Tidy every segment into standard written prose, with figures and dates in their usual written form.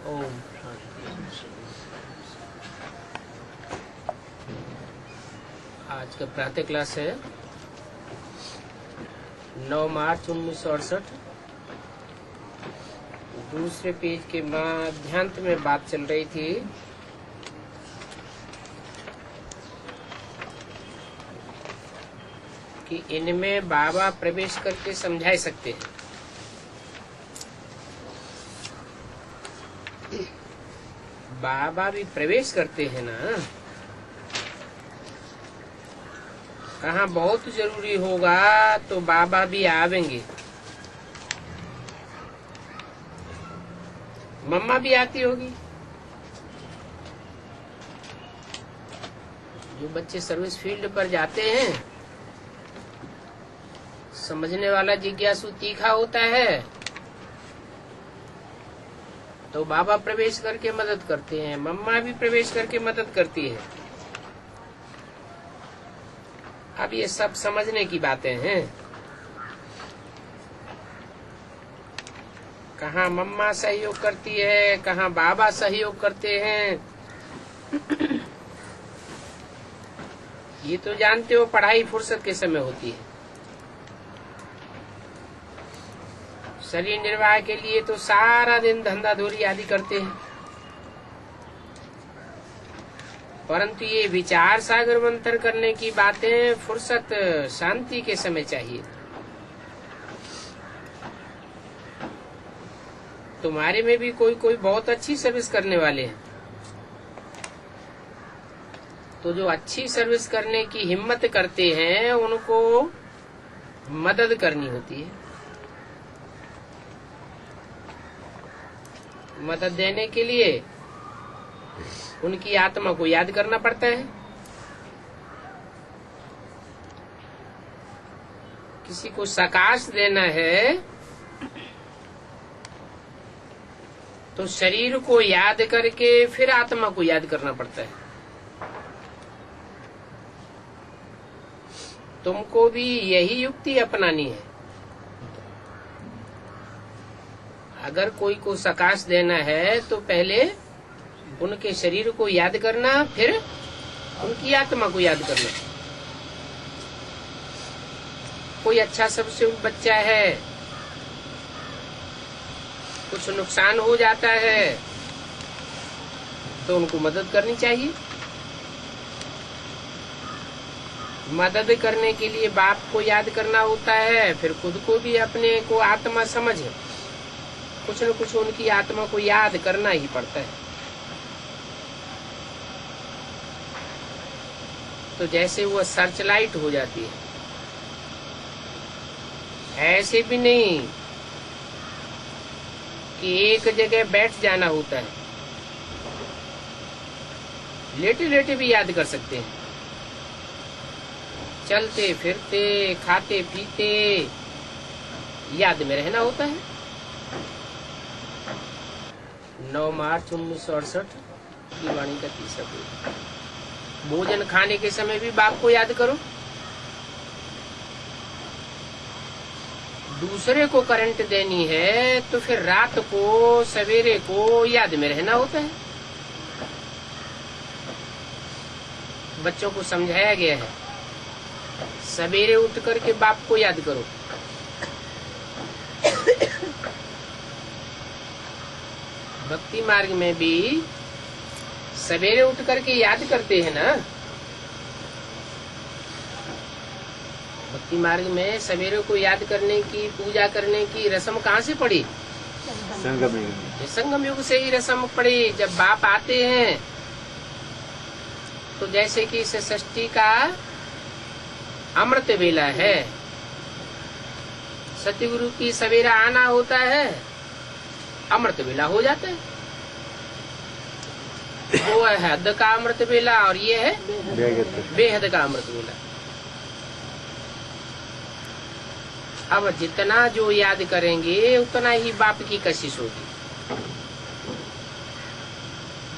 ओम। आज का प्रातः क्लास है 9 मार्च 1968। दूसरे पेज के मध्यांत में बात चल रही थी कि इनमें बाबा प्रवेश करके समझा सकते हैं। बाबा भी प्रवेश करते हैं ना, कहाँ बहुत जरूरी होगा तो बाबा भी आवेंगे। मम्मा भी आती होगी। जो बच्चे सर्विस फील्ड पर जाते हैं, समझने वाला जिज्ञासु तीखा होता है, तो बाबा प्रवेश करके मदद करते हैं, मम्मा भी प्रवेश करके मदद करती है। अब ये सब समझने की बातें हैं। कहाँ मम्मा सहयोग करती है, कहाँ बाबा सहयोग करते हैं। ये तो जानते हो, पढ़ाई फुर्सत के समय होती है। शरीर निर्वाह के लिए तो सारा दिन धंधा धोरी आदि करते हैं, परंतु ये विचार सागर मंथन करने की बातें फुर्सत शांति के समय चाहिए। तुम्हारे में भी कोई कोई बहुत अच्छी सर्विस करने वाले हैं, तो जो अच्छी सर्विस करने की हिम्मत करते हैं उनको मदद करनी होती है। मदद देने के लिए उनकी आत्मा को याद करना पड़ता है। किसी को सकाश देना है तो शरीर को याद करके फिर आत्मा को याद करना पड़ता है। तुमको भी यही युक्ति अपनानी है। अगर कोई को सकाश देना है तो पहले उनके शरीर को याद करना, फिर उनकी आत्मा को याद करना। कोई अच्छा सबसे बच्चा है, कुछ नुकसान हो जाता है तो उनको मदद करनी चाहिए। मदद करने के लिए बाप को याद करना होता है, फिर खुद को भी अपने को आत्मा समझ कुछ न कुछ उनकी आत्मा को याद करना ही पड़ता है। तो जैसे वो सर्च लाइट हो जाती है, ऐसे भी नहीं कि एक जगह बैठ जाना होता है। लेटे लेटे भी याद कर सकते हैं, चलते फिरते खाते पीते याद में रहना होता है। 9 मार्च 1968 की वाणी का तीसरा पेज। भोजन खाने के समय भी बाप को याद करो। दूसरे को करंट देनी है तो फिर रात को सवेरे को याद में रहना होता है। बच्चों को समझाया गया है, सवेरे उठ करके बाप को याद करो। भक्ति मार्ग में भी सवेरे उठ करके याद करते हैं ना। भक्ति मार्ग में सवेरे को याद करने की, पूजा करने की रस्म कहाँ से पड़ी? संगम युग से ही रस्म पड़ी। जब बाप आते हैं तो जैसे कि इस षष्ठी का अमृत वेला है, सतगुरु की सवेरा आना होता है, अमृत वेला हो जाता है। वो है हद का अमृत वेला और ये है बेहद का अमृत वेला। अब जितना जो याद करेंगे उतना ही बाप की कशिश होगी।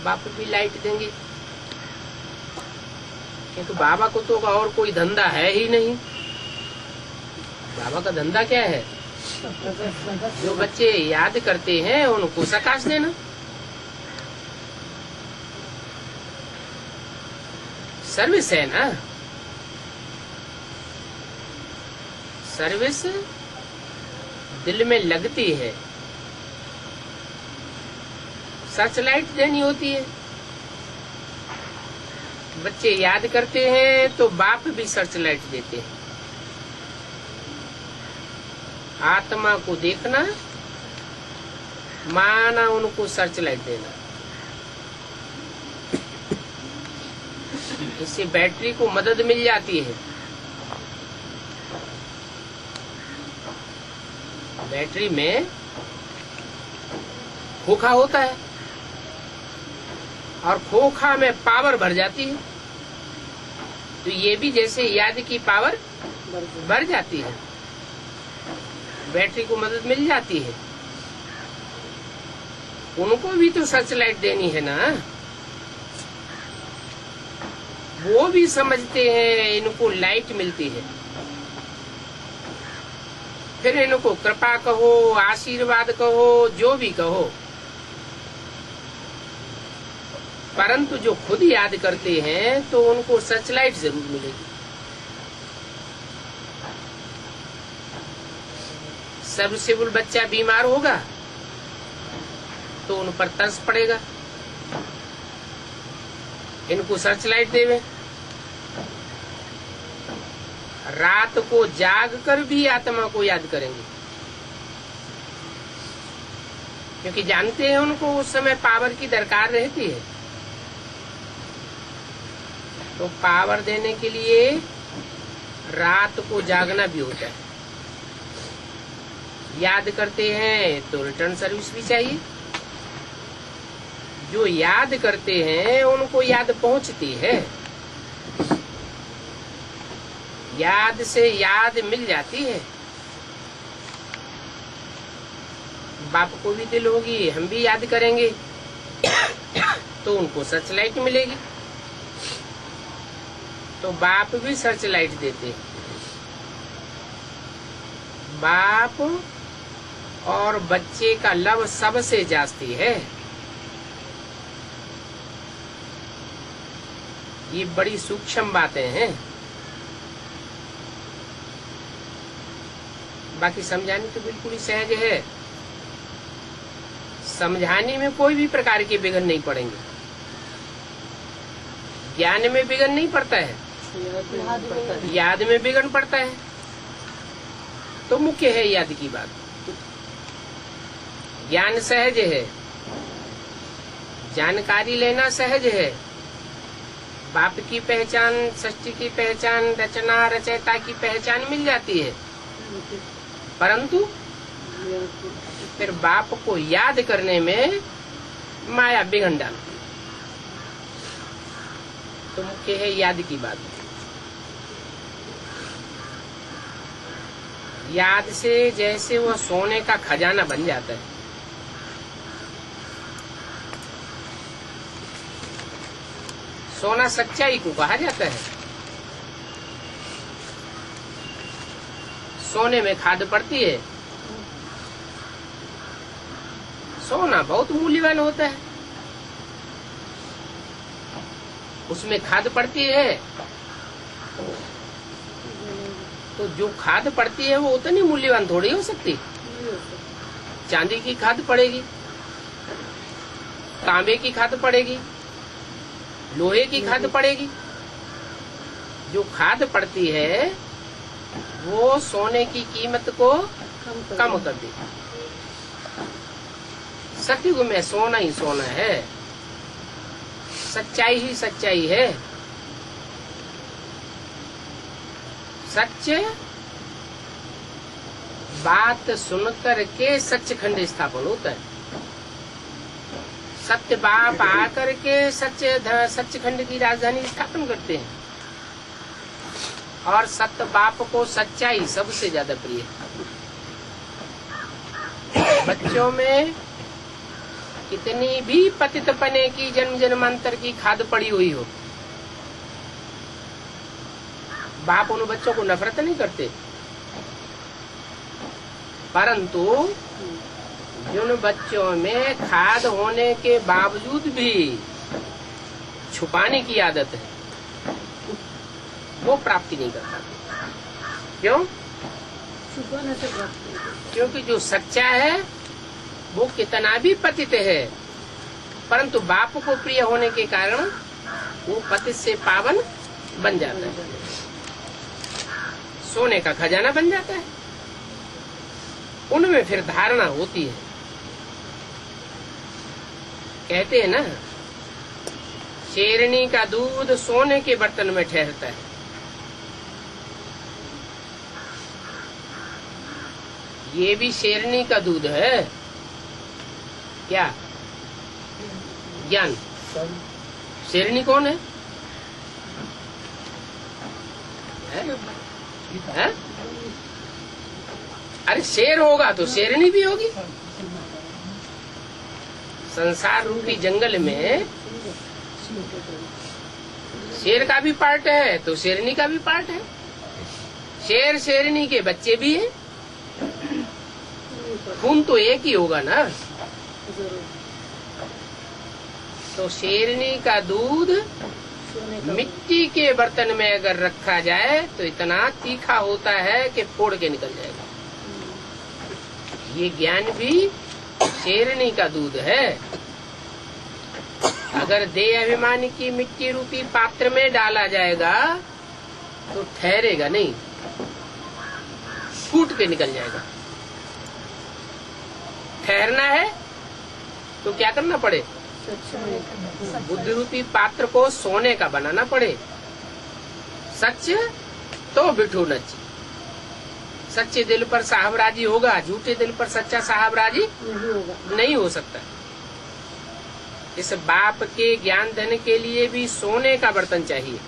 बाप भी लाइट देंगे, क्योंकि बाबा को तो और कोई धंधा है ही नहीं। बाबा का धंधा क्या है? जो बच्चे याद करते हैं उनको सकाश देना। सर्विस है ना, सर्विस दिल में लगती है, सर्च लाइट देनी होती है। बच्चे याद करते हैं तो बाप भी सर्च लाइट देते हैं। आत्मा को देखना माना उनको सर्च लाइट देना। इससे बैटरी को मदद मिल जाती है। बैटरी में खोखा होता है और खोखा में पावर भर जाती है, तो ये भी जैसे याद की पावर भर जाती है, बैटरी को मदद मिल जाती है। उनको भी तो सर्च लाइट देनी है ना, वो भी समझते हैं इनको लाइट मिलती है। फिर इनको कृपा कहो, आशीर्वाद कहो, जो भी कहो, परंतु जो खुद याद करते हैं तो उनको सर्च लाइट जरूर मिलेगी। सर्विसेबल बच्चा बीमार होगा तो उन पर तरस पड़ेगा, इनको सर्च लाइट देवे। रात को जाग कर भी आत्मा को याद करेंगे, क्योंकि जानते हैं उनको उस समय पावर की दरकार रहती है। तो पावर देने के लिए रात को जागना भी होता है। याद करते हैं तो रिटर्न सर्विस भी चाहिए। जो याद करते हैं उनको याद पहुंचती है, याद से याद मिल जाती है। बाप को भी दिल होगी, हम भी याद करेंगे तो उनको सर्च लाइट मिलेगी। तो बाप भी सर्च लाइट देते। बाप और बच्चे का लव सबसे जास्ती है। ये बड़ी सूक्ष्म बातें हैं, बाकी समझाने तो बिल्कुल ही सहज है। समझाने में कोई भी प्रकार के विघ्न नहीं पड़ेंगे। ज्ञान में विघ्न नहीं पड़ता है, याद में विघ्न पड़ता है। तो मुख्य है याद की बात। ज्ञान सहज है, जानकारी लेना सहज है। बाप की पहचान, सृष्टि की पहचान, रचना रचयिता की पहचान मिल जाती है, परंतु फिर बाप को याद करने में माया विघ्न डालती है। तो मुख्य है याद की बात। याद से जैसे वह सोने का खजाना बन जाता है। सोना सच्चाई को कहा जाता है। सोने में खाद पड़ती है। सोना बहुत मूल्यवान होता है, उसमें खाद पड़ती है। तो जो खाद पड़ती है वो उतनी मूल्यवान थोड़ी हो सकती। चांदी की खाद पड़ेगी, तांबे की खाद पड़ेगी, लोहे की खाद पड़ेगी। जो खाद पड़ती है वो सोने की कीमत को कम कर देगी। सतयुग में सोना ही सोना है, सच्चाई ही सच्चाई है। सच्चे बात सुनकर के सच्चखंड स्थापन होता है। सत्य बाप आकर के सच्चखंड की राजधानी स्थापन करते हैं। और सत्य बाप को सच्चाई सबसे ज्यादा प्रिय है। बच्चों में कितनी भी पतितपने की जन्म जन्मांतर की खाद पड़ी हुई हो, बाप उन बच्चों को नफरत नहीं करते, परंतु जिन बच्चों में खाद होने के बावजूद भी छुपाने की आदत है, वो प्राप्ति नहीं करता। क्यों? छुपाने से प्राप्ति नहीं करता। क्योंकि जो सच्चा है वो कितना भी पतित है, परंतु बाप को प्रिय होने के कारण वो पतित से पावन बन जाता है, सोने का खजाना बन जाता है। उनमें फिर धारणा होती है। कहते हैं ना, शेरनी का दूध सोने के बर्तन में ठहरता है। ये भी शेरनी का दूध है क्या? ज्ञान। शेरनी कौन है? है? अरे शेर होगा तो शेरनी भी होगी। संसार रूपी जंगल में शेर का भी पार्ट है तो शेरनी का भी पार्ट है। शेर शेरनी के बच्चे भी हैं। खून तो एक ही होगा ना। तो शेरनी का दूध मिट्टी के बर्तन में अगर रखा जाए तो इतना तीखा होता है कि फोड़ के निकल जाएगा। ये ज्ञान भी शेरनी का दूध है। अगर देह अभिमान की मिट्टी रूपी पात्र में डाला जाएगा तो ठहरेगा नहीं, फूट के निकल जाएगा। ठहरना है तो क्या करना पड़े? बुद्धि रूपी पात्र को सोने का बनाना पड़े। सच तो बिठू नच। सच्चे दिल पर साहबराजी होगा, झूठे दिल पर सच्चा साहबराजी नहीं हो सकता। इस बाप के ज्ञान धन के लिए भी सोने का बर्तन चाहिए।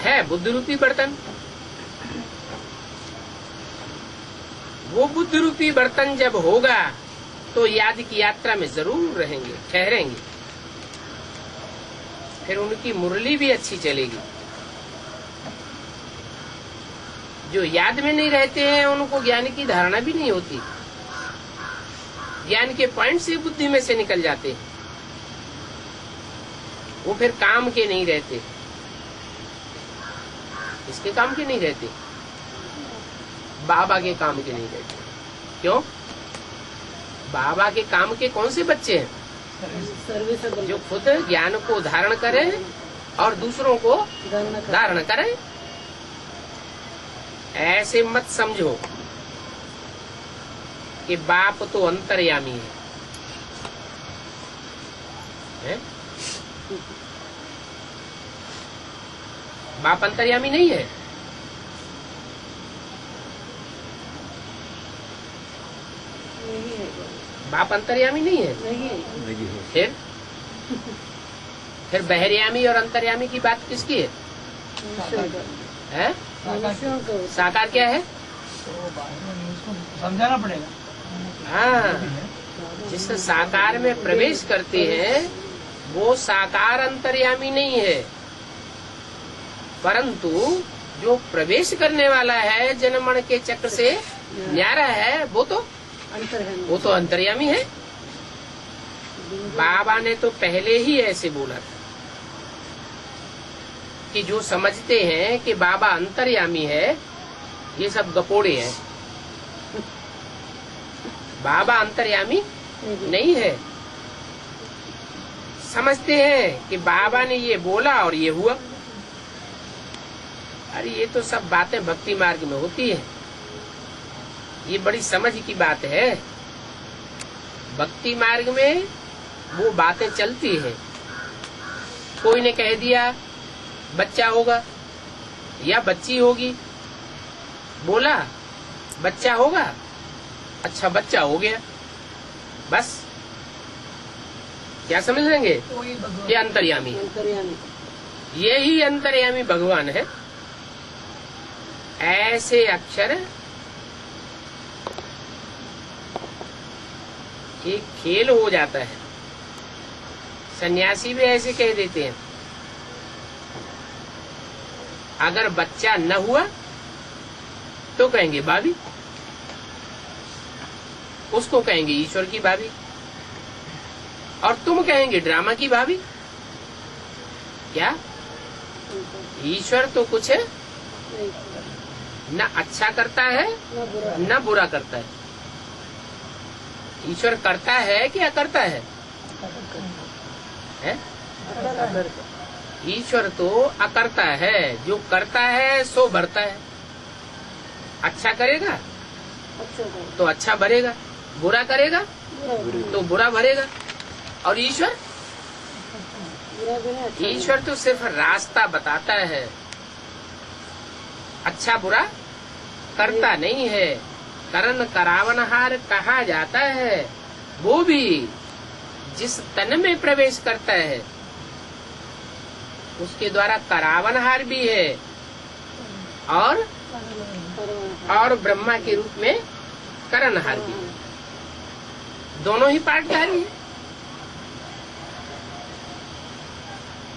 है बुद्धि रूपी बर्तन। वो बुद्धि रूपी बर्तन जब होगा तो याद की यात्रा में जरूर रहेंगे, ठहरेंगे। फिर उनकी मुरली भी अच्छी चलेगी। जो याद में नहीं रहते हैं उनको ज्ञान की धारणा भी नहीं होती। ज्ञान के पॉइंट से बुद्धि में से निकल जाते हैं। वो फिर काम के नहीं रहते। इसके काम के नहीं रहते, बाबा के काम के नहीं रहते। क्यों? बाबा के काम के कौन से बच्चे हैं? जो खुद ज्ञान को धारण करें और दूसरों को धारण करें। ऐसे मत समझो कि बाप तो अंतर्यामी है? बाप अंतर्यामी नहीं है। बाप अंतर्यामी नहीं है। फिर बहरयामी और अंतर्यामी की बात किसकी है? साकार क्या है? समझाना पड़ेगा। हाँ, जिस साकार में प्रवेश करते हैं वो साकार अंतर्यामी नहीं है, परंतु जो प्रवेश करने वाला है जनमण के चक्र से न्यारा है वो तो अंतर्यामी है। बाबा ने तो पहले ही ऐसे बोला था कि जो समझते हैं कि बाबा अंतर्यामी है ये सब गपोड़े हैं। बाबा अंतर्यामी नहीं है। समझते हैं कि बाबा ने ये बोला और ये हुआ। अरे ये तो सब बातें भक्ति मार्ग में होती है। ये बड़ी समझ की बात है। भक्ति मार्ग में वो बातें चलती है। कोई ने कह दिया बच्चा होगा या बच्ची होगी, बोला बच्चा होगा, अच्छा बच्चा हो गया, बस। क्या समझ लेंगे? ये अंतर्यामी है। यही अंतर्यामी भगवान है। ऐसे अक्षर एक खेल हो जाता है। सन्यासी भी ऐसे कह देते हैं, अगर बच्चा न हुआ तो कहेंगे भाभी, उसको कहेंगे ईश्वर की भाभी, और तुम कहेंगे ड्रामा की भाभी। क्या ईश्वर तो कुछ नहीं, न अच्छा करता है ना बुरा, न बुरा करता है। ईश्वर करता है कि अकर्ता है? ईश्वर तो अकर्ता है। जो करता है सो भरता है। अच्छा करेगा अच्छा करो, तो अच्छा भरेगा, बुरा करेगा बुरा तो बुरा भरेगा। और ईश्वर बुरा भी नहीं, अच्छा ईश्वर तो सिर्फ रास्ता बताता है, अच्छा बुरा करता नहीं है। करण करावनहार कहा जाता है वो भी जिस तन में प्रवेश करता है उसके द्वारा करावनहार भी है और ब्रह्मा के रूप में करणहार भी है। दोनों ही पाठधारी है।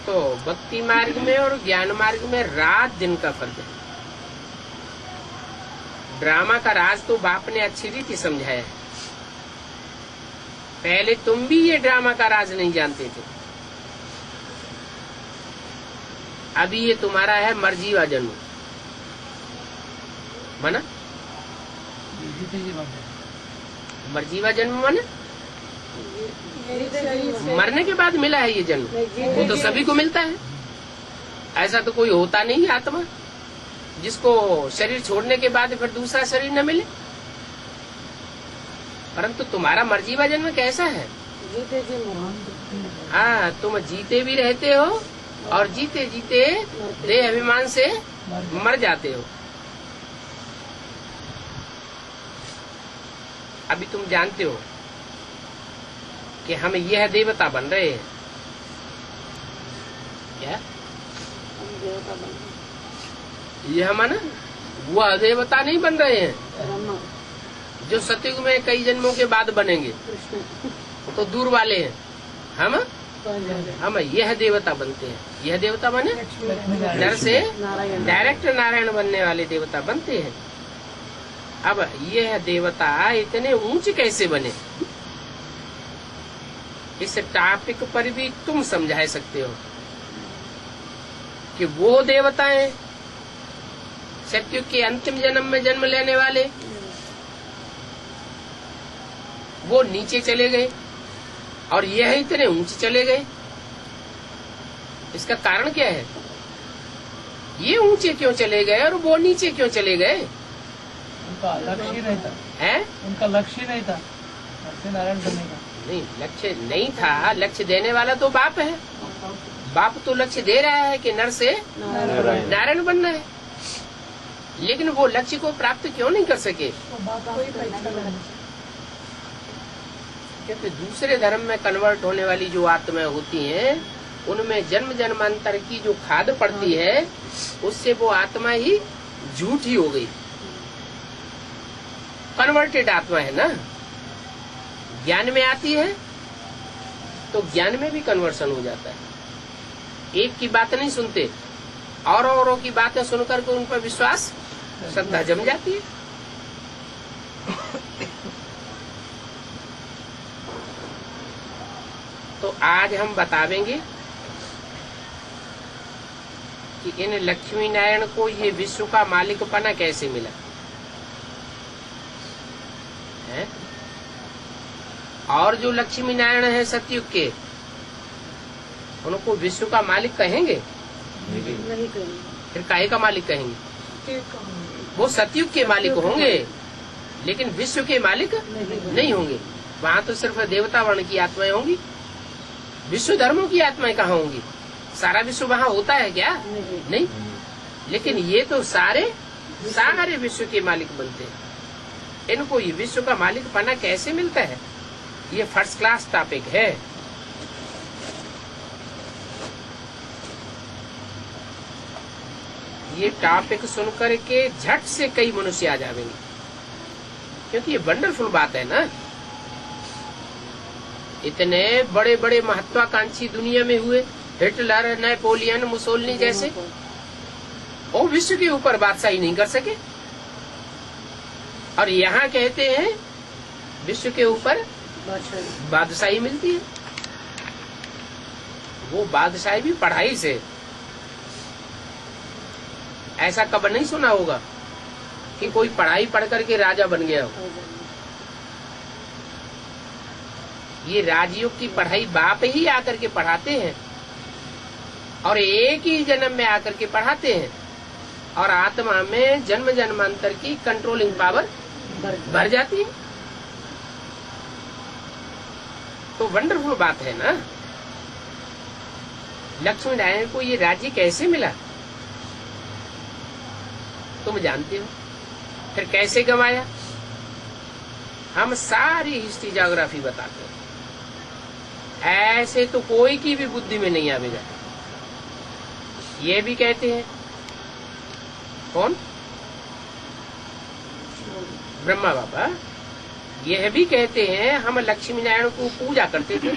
तो भक्ति मार्ग में और ज्ञान मार्ग में रात दिन का फर्क है। ड्रामा का राज तो बाप ने अच्छी रीति समझाया है। पहले तुम भी ये ड्रामा का राज नहीं जानते थे। अभी ये तुम्हारा है मर्जीवा जन्म, माना मर्जीवा जन्म माना मरने के बाद मिला है ये जन्म। वो तो सभी को मिलता है। ऐसा तो कोई होता नहीं है आत्मा जिसको शरीर छोड़ने के बाद फिर दूसरा शरीर न मिले। परंतु तुम्हारा मर्जीवा जन्म कैसा है? जीते जी मरो, हाँ, तुम जीते भी रहते हो और जीते जीते देह अभिमान से मर जाते हो। अभी तुम जानते हो कि हम यह देवता बन रहे हैं। क्या हम देवता बन गए। यह माना वह देवता नहीं बन रहे हैं ब्रह्मा, जो सतयुग में कई जन्मों के बाद बनेंगे, कृष्ण, तो दूर वाले हैं। हम यह देवता बनते हैं। यह देवता बने नर से नारायण, डायरेक्ट नारायण बनने वाले देवता बनते हैं। अब यह देवता इतने ऊंचे कैसे बने, इस टॉपिक पर भी तुम समझा सकते हो कि वो देवताएं सतयुग के अंतिम जन्म में जन्म लेने वाले वो नीचे चले गए और यह इतने ऊंचे चले गए। इसका कारण क्या है? ये ऊंचे क्यों चले गए और वो नीचे क्यों चले गए? उनका लक्ष्य ही नहीं था। है उनका लक्ष्य ही नहीं था नरसिंह नारायण बनने का। नहीं, लक्ष्य नहीं था। लक्ष्य देने वाला तो बाप है। बाप तो लक्ष्य दे रहा है कि नर से नारायण बनना है, लेकिन वो लक्ष्य को प्राप्त क्यों नहीं कर सके? क्योंकि दूसरे धर्म में कन्वर्ट होने वाली जो आत्माएं होती हैं उनमें जन्म जन्मांतर की जो खाद पड़ती है उससे वो आत्मा ही झूठी हो गई। कन्वर्टेड आत्मा है ना, ज्ञान में आती है तो ज्ञान में भी कन्वर्सन हो जाता है। एक की बात नहीं सुनते और औरों की बातें सुनकर के उन पर विश्वास श्रद्धा जम जाती है। तो आज हम बतावेंगे कि इन लक्ष्मी नारायण को ये विश्व का मालिकपना कैसे मिला है? और जो लक्ष्मी नारायण है सतयुग के, उनको विश्व का मालिक कहेंगे? नहीं करेंगे, फिर काहे का मालिक कहेंगे? वो सतयुग के मालिक होंगे लेकिन विश्व के मालिक नहीं होंगे। वहाँ तो सिर्फ देवता वर्ण की आत्माएं होंगी। विश्व धर्मों की आत्माएं कहाँ होंगी? सारा विश्व वहाँ होता है क्या? नहीं। लेकिन ये तो सारे विश्व के मालिक बनते हैं। इनको ये विश्व का मालिक पना कैसे मिलता है, ये फर्स्ट क्लास टॉपिक है। ये टॉपिक सुनकर के झट से कई मनुष्य आ जाएंगे, क्योंकि ये वंडरफुल बात है ना। इतने बड़े बड़े महत्वाकांक्षी दुनिया में हुए, हिटलर, नेपोलियन, मुसोलिनी जैसे, वो विश्व के ऊपर बादशाही नहीं कर सके। और यहाँ कहते हैं विश्व के ऊपर बादशाही मिलती है। वो बादशाही भी पढ़ाई से। ऐसा कब नहीं सुना होगा कि कोई पढ़ाई पढ़ करके राजा बन गया हो। ये राजयोग की पढ़ाई बाप ही आकर के पढ़ाते हैं और एक ही जन्म में आकर के पढ़ाते हैं और आत्मा में जन्म जन्मांतर की कंट्रोलिंग पावर भर जाती है। तो वंडरफुल बात है ना। लक्ष्मी नारायण को ये राज्य कैसे मिला तुम जानते हो। फिर कैसे गंवाया हम सारी हिस्ट्री ज्योग्राफी बताते हैं। ऐसे तो कोई की भी बुद्धि में नहीं आवेगा। ये भी कहते हैं कौन, ब्रह्मा बाबा, यह भी कहते हैं हम लक्ष्मी नारायण को पूजा करते थे।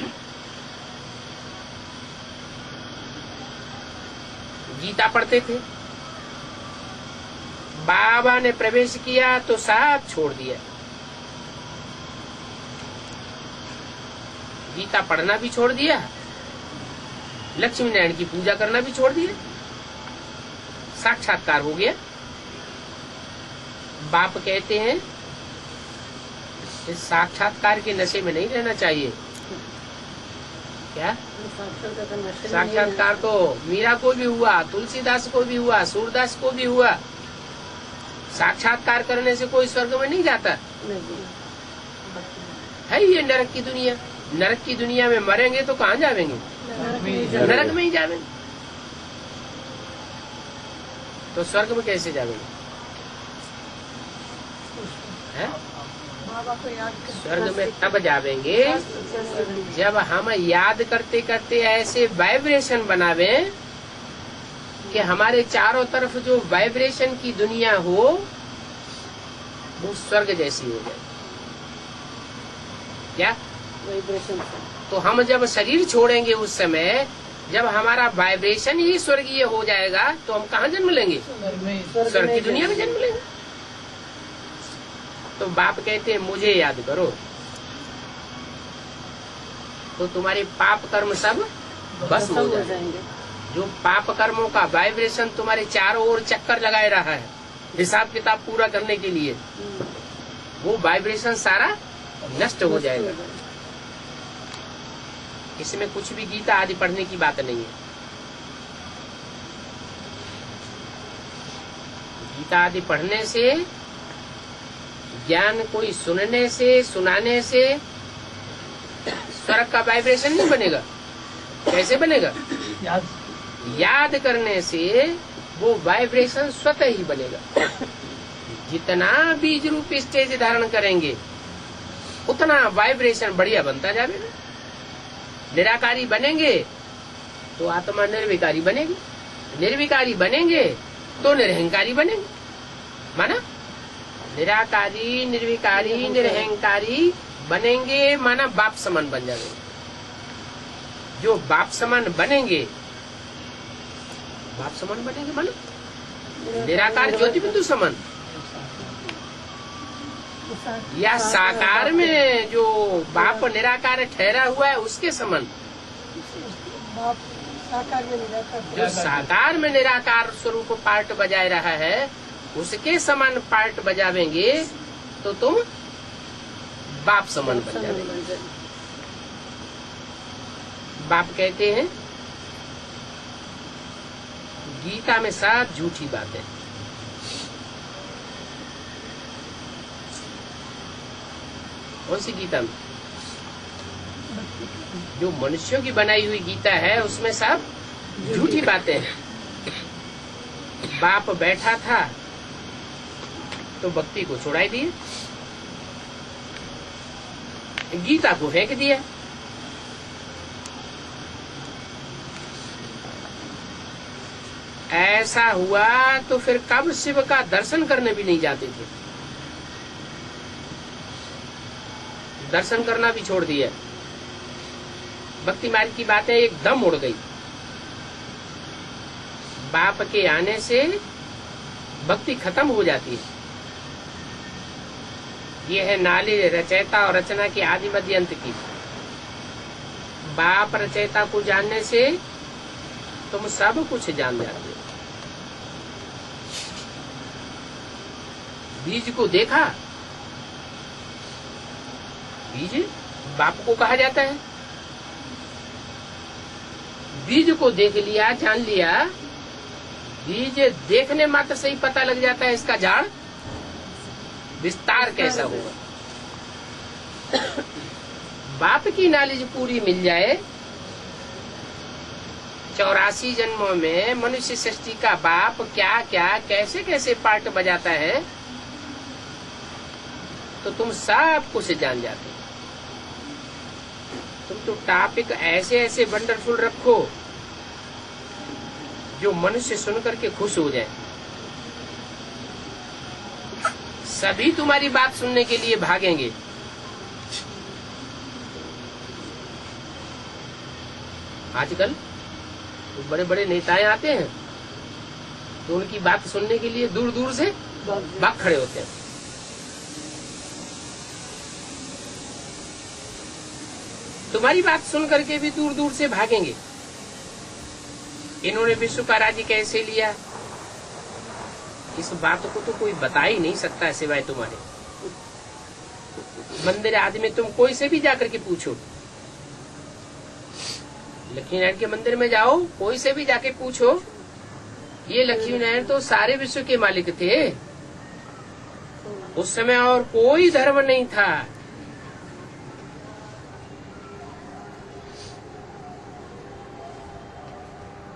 गीता पढ़ते थे। बाबा ने प्रवेश किया तो सब छोड़ दिया। गीता पढ़ना भी छोड़ दिया, लक्ष्मी नारायण की पूजा करना भी छोड़ दिया। साक्षात्कार हो गया। बाप कहते हैं इस साक्षात्कार के नशे में नहीं रहना चाहिए। क्या साक्षात्कार तो मीरा को भी हुआ, तुलसीदास को भी हुआ, सूरदास को भी हुआ। साक्षात्कार करने से कोई स्वर्ग में नहीं जाता है। ये नरक की दुनिया। नरक की दुनिया में मरेंगे तो कहाँ जावेंगे, नरक में ही जावेंगे। तो स्वर्ग में कैसे जावेंगे है? स्वर्ग में तब जावेंगे जब हम याद करते करते ऐसे वाइब्रेशन बनावे कि हमारे चारों तरफ जो वाइब्रेशन की दुनिया हो वो स्वर्ग जैसी हो जाए। क्या वाइब्रेशन। तो हम जब शरीर छोड़ेंगे उस समय जब हमारा वाइब्रेशन ही स्वर्गीय हो जाएगा तो हम कहाँ जन्म लेंगे, स्वर्ग की दुनिया में जन्म लेंगे। तो बाप कहते हैं मुझे याद करो तो तुम्हारे पाप कर्म सब भस्म हो जाएंगे। जो पाप कर्मों का वाइब्रेशन तुम्हारे चारों ओर चक्कर लगाए रहा है हिसाब किताब पूरा करने के लिए, वो वाइब्रेशन सारा नष्ट हो जाएगा। इसमें कुछ भी गीता आदि पढ़ने की बात नहीं है। गीता आदि पढ़ने से, ज्ञान कोई सुनने से, सुनाने से स्वर्ग का वाइब्रेशन नहीं बनेगा। कैसे बनेगा? याद करने से वो वाइब्रेशन स्वतः ही बनेगा। जितना बीज रूप स्टेज धारण करेंगे उतना वाइब्रेशन बढ़िया बनता जाएगा। निराकारी बनेंगे तो आत्मा निर्विकारी बनेगी, निर्विकारी बनेंगे तो निरहंकारी बनेंगे। माना निराकारी, निर्विकारी, निरहंकारी बनेंगे माना बाप समान बन जाएंगे। जो बाप समान बनेंगे, बाप समान बनेंगे माना निराकार ज्योति बिंदु समान, या साकार में जो बाप निराकार ठहरा हुआ है उसके समान। जो साकार में निराकार स्वरूप पार्ट बजाय रहा है उसके समान पार्ट बजावेंगे तो तुम बाप समान बन जाओगे। बाप कहते हैं गीता में सब झूठी बातें। कौन सी गीता में? जो मनुष्यों की बनाई हुई गीता है उसमें सब झूठी बातें हैं। बाप बैठा था तो भक्ति को छुड़ाई दिए, गीता को फेंक दिया। ऐसा हुआ तो फिर कब शिव का दर्शन करने भी नहीं जाते थे। दर्शन करना भी छोड़ दिया। भक्ति मार्ग की बातें एकदम उड़ गई। बाप के आने से भक्ति खत्म हो जाती है। ये है नाली रचयिता और रचना की आदि मध्य अंत की। बाप रचयिता को जानने से तुम सब कुछ जान जाते हो। बीज को देखा, बीज बाप को कहा जाता है। बीज को देख लिया, जान लिया, बीज देखने मात्र से ही पता लग जाता है इसका झाड़ विस्तार कैसा होगा। बाप की नॉलेज पूरी मिल जाए, 84 जन्मों में मनुष्य सृष्टि का बाप क्या क्या कैसे कैसे पार्ट बजाता है, तो तुम सब कुछ जान जाते हो। तुम तो टॉपिक ऐसे ऐसे वंडरफुल रखो जो मनुष्य सुन करके खुश हो जाए। सभी तुम्हारी बात सुनने के लिए भागेंगे। आजकल तो बड़े बड़े नेताएं आते हैं तो उनकी बात सुनने के लिए दूर दूर से भाग खड़े होते हैं। तुम्हारी बात सुन करके भी दूर दूर से भागेंगे। इन्होंने विश्व का राज्य कैसे लिया, इस बात को तो कोई बता ही नहीं सकता सिवाय तुम्हारे। मंदिर आदि में तुम कोई से भी जाकर के पूछो, लक्ष्मी नारायण के मंदिर में जाओ, कोई से भी जाके पूछो, ये लक्ष्मी नारायण तो सारे विश्व के मालिक थे। उस समय और कोई धर्म नहीं था।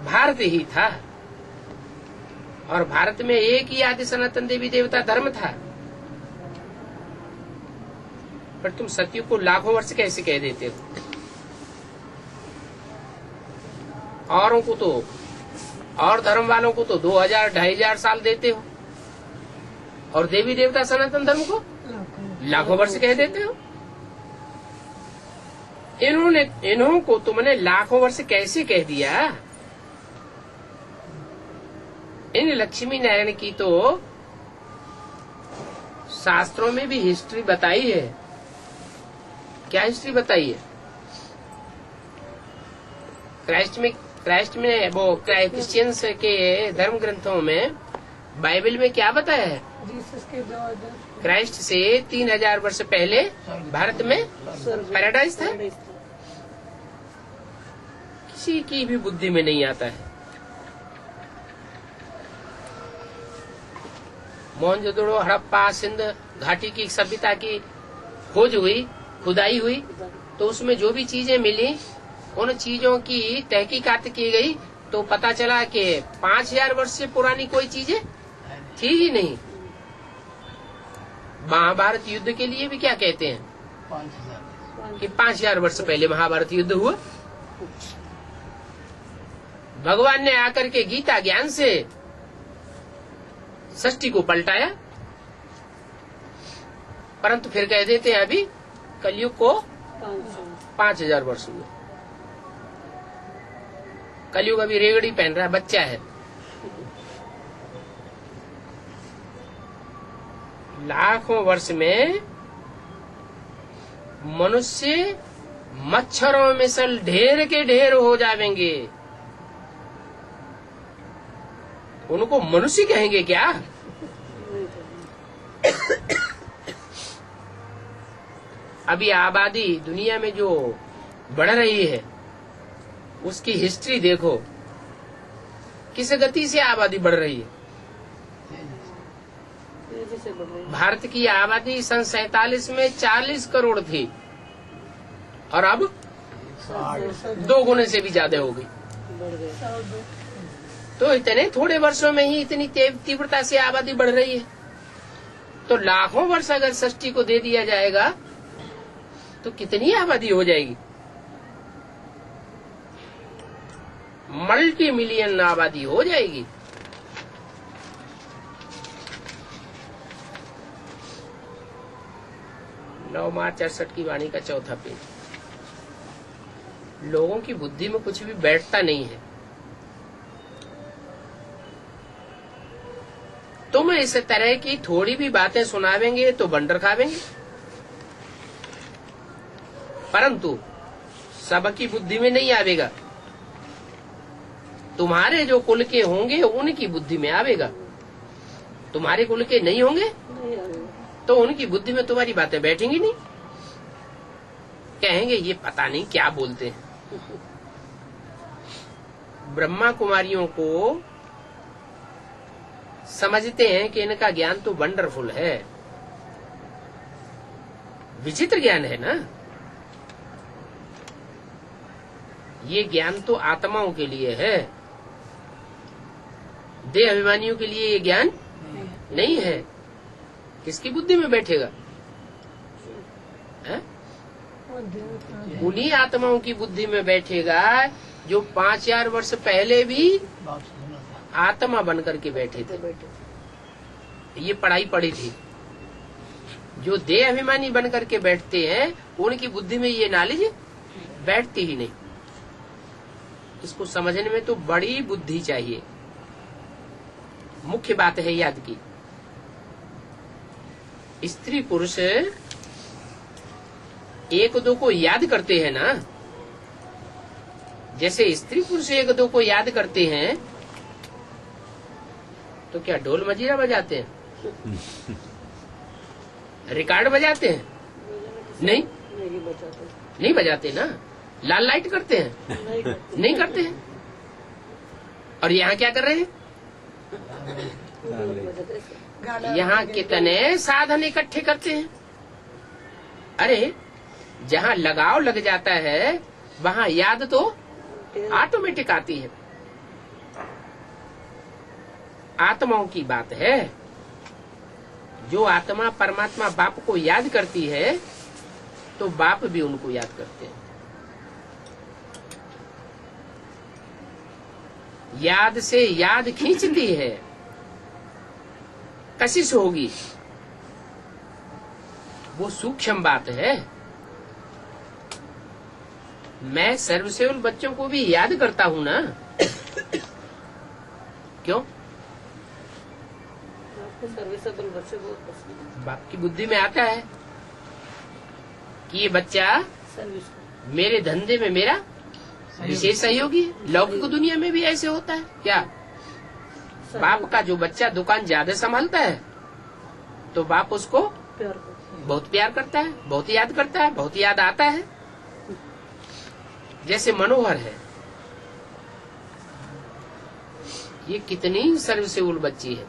भारत ही था, और भारत में एक ही आदि सनातन देवी देवता धर्म था। पर तुम सत्य को लाखों वर्ष कैसे कह देते हो? औरों को तो, और धर्म वालों को तो 2000-2500 साल देते हो, और देवी देवता सनातन धर्म को लाखों वर्ष कह देते हो। इन्हों को तुमने लाखों वर्ष कैसे कह दिया? इन लक्ष्मी नारायण की तो शास्त्रों में भी हिस्ट्री बताई है। क्या हिस्ट्री बताई है? क्राइस्ट में वो क्रिश्चियंस के धर्म ग्रंथों में, बाइबल में क्या बताया है? क्राइस्ट से 3000 वर्ष पहले भारत में पैराडाइज था। किसी की भी बुद्धि में नहीं आता है। मोहनजोदड़ो, हड़प्पा, सिंध घाटी की सभ्यता की खोज हुई, खुदाई हुई, तो उसमें जो भी चीजें मिली, उन चीजों की तहकीकात की गई, तो पता चला कि 5000 वर्ष से पुरानी कोई चीजें थी ही नहीं। महाभारत युद्ध के लिए भी क्या कहते हैं 5000 कि 5000 वर्ष पहले महाभारत युद्ध हुआ। भगवान ने आकर के गीता ज्ञान से सृष्टि को पलटाया, परंतु फिर कह देते हैं अभी कलयुग को 5000 वर्ष हुए। कलयुग अभी रेगड़ी पहन रहा है, बच्चा है। लाखों वर्ष में मनुष्य मच्छरों में सल ढेर के ढेर हो जाएंगे। उनको मनुष्य कहेंगे क्या? अभी आबादी दुनिया में जो बढ़ रही है उसकी हिस्ट्री देखो, किस गति से आबादी बढ़ रही है। भारत की आबादी सन 47 में 40 करोड़ थी, और अब 2 गुने से भी ज्यादा हो गई। तो इतने थोड़े वर्षों में ही इतनी तीव्रता से आबादी बढ़ रही है। तो लाखों वर्ष अगर सृष्टि को दे दिया जाएगा तो कितनी आबादी हो जाएगी? मल्टी मिलियन आबादी हो जाएगी। नौ मार्च 68 की वाणी का 4था पेज। लोगों की बुद्धि में कुछ भी बैठता नहीं है। तुम इस तरह की थोड़ी भी बातें सुनावेंगे तो बंडर खावेंगे, परंतु सबकी बुद्धि में नहीं आवेगा। तुम्हारे जो कुल के होंगे उनकी बुद्धि में आवेगा। तुम्हारे कुल के नहीं होंगे नहीं आएगा। तो उनकी बुद्धि में तुम्हारी बातें बैठेंगी नहीं, कहेंगे ये पता नहीं क्या बोलते हैं। ब्रह्मा कुमारियों को समझते हैं कि इनका ज्ञान तो वंडरफुल है, विचित्र ज्ञान है ना। ये ज्ञान तो आत्माओं के लिए है, देह अभिमानियों के लिए ये ज्ञान नहीं है। किसकी बुद्धि में बैठेगा? है? उन्हीं आत्माओं की बुद्धि में बैठेगा जो 5000 वर्ष पहले भी आत्मा बन करके बैठे थे। ये पढ़ाई पढ़ी थी। जो देह अभिमानी बन करके बैठते हैं उनकी बुद्धि में ये नॉलेज बैठती ही नहीं। इसको समझने में तो बड़ी बुद्धि चाहिए। मुख्य बात है याद की, स्त्री पुरुष एक दो को याद करते हैं ना, जैसे स्त्री पुरुष एक दो को याद करते हैं तो क्या ढोल मजीरा बजाते हैं, रिकॉर्ड बजाते हैं? नहीं, नहीं बजाते ना। लाल लाइट करते हैं? नहीं करते हैं। और यहाँ क्या कर रहे हैं? यहाँ कितने साधन इकट्ठे करते हैं। अरे जहाँ लगाव लग जाता है वहाँ याद तो ऑटोमेटिक आती है। आत्माओं की बात है, जो आत्मा परमात्मा बाप को याद करती है तो बाप भी उनको याद करते हैं। याद से याद खींचती है, कशिश होगी, वो सूक्ष्म बात है। मैं सर्वसेवल बच्चों को भी याद करता हूँ ना। क्यों? सर्विसेबल बच्चे बहुत पसंद है। बाप की बुद्धि में आता है कि ये बच्चा सर्विस मेरे धंधे में मेरा विशेष सहयोगी है। लौकिक दुनिया में भी ऐसे होता है क्या? बाप का जो बच्चा दुकान ज्यादा संभालता है तो बाप उसको प्यार करते हैं। बहुत प्यार करता है, बहुत याद करता है, बहुत याद आता है। जैसे मनोहर है, ये कितनी सर्विसेबल बच्ची है,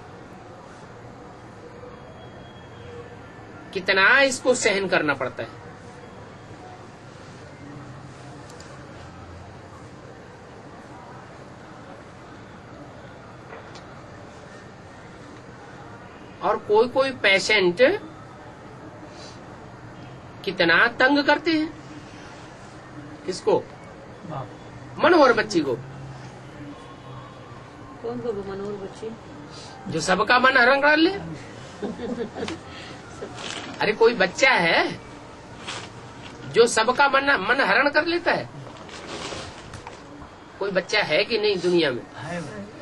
कितना इसको सहन करना पड़ता है। और कोई कोई पेशेंट कितना तंग करते हैं किसको? मनोहर बच्ची को। कौन को मनोहर बच्ची? जो सबका मन हरण कर ले। अरे कोई बच्चा है जो सबका मन हरण कर लेता है? कोई बच्चा है कि नहीं दुनिया में?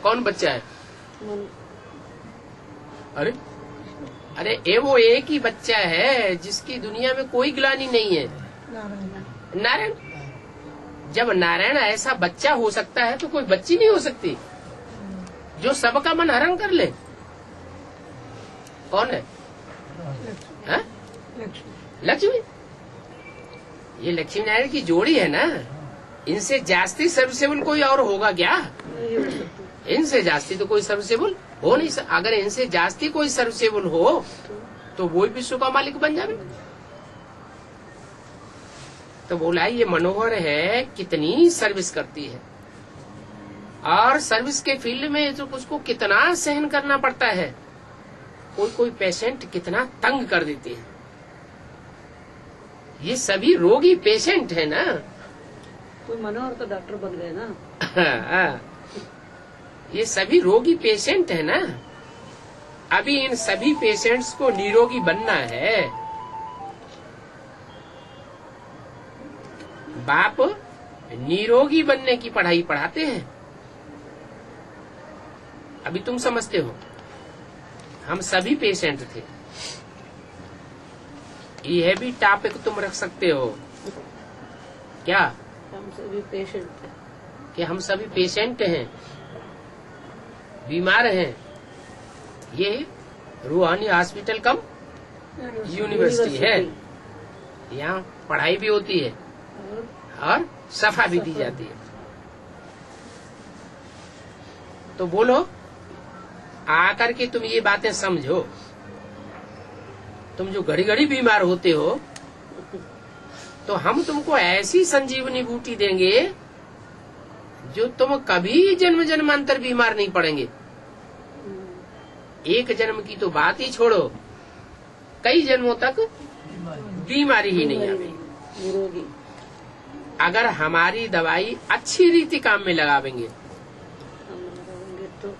कौन बच्चा है? अरे अरे वो एक ही बच्चा है जिसकी दुनिया में कोई ग्लानि नहीं है, नारायण। जब नारायण ऐसा बच्चा हो सकता है तो कोई बच्ची नहीं हो सकती जो सबका मन हरण कर ले। कौन है? हाँ? लक्ष्मी। ये लक्ष्मी नारायण की जोड़ी है ना। इनसे जास्ती सर्विसेबल कोई और होगा क्या? इनसे जास्ती तो कोई सर्विसेबल हो नहीं सकता। अगर इनसे जास्ती कोई सर्विसेबल हो तो वो विश्व का मालिक बन जाए। तो बोला ये मनोहर है, कितनी सर्विस करती है, और सर्विस के फील्ड में तो उसको कितना सहन करना पड़ता है। कोई कोई पेशेंट कितना तंग कर देते हैं। ये सभी रोगी पेशेंट है ना। कोई मनोहर तो डॉक्टर बन गए ना। ये सभी रोगी पेशेंट है ना। अभी इन सभी पेशेंट्स को निरोगी बनना है। बाप निरोगी बनने की पढ़ाई पढ़ाते हैं। अभी तुम समझते हो, हम सभी पेशेंट थे। यह भी टॉपिक तुम रख सकते हो क्या? हम सभी पेशेंट थे कि हम सभी पेशेंट हैं। बीमार हैं, ये रूहानी हॉस्पिटल कम यूनिवर्सिटी है। यहाँ पढ़ाई भी होती है और सफा भी दी जाती है। तो बोलो, आकर के तुम ये बातें समझो। तुम जो घड़ी घड़ी बीमार होते हो, तो हम तुमको ऐसी संजीवनी बूटी देंगे जो तुम कभी जन्म जन्मांतर बीमार नहीं पड़ेंगे। एक जन्म की तो बात ही छोड़ो, कई जन्मों तक बीमारी ही नहीं आएगी। निरोगी। अगर हमारी दवाई अच्छी रीति काम में लगावेंगे। हम लगाएंगे तो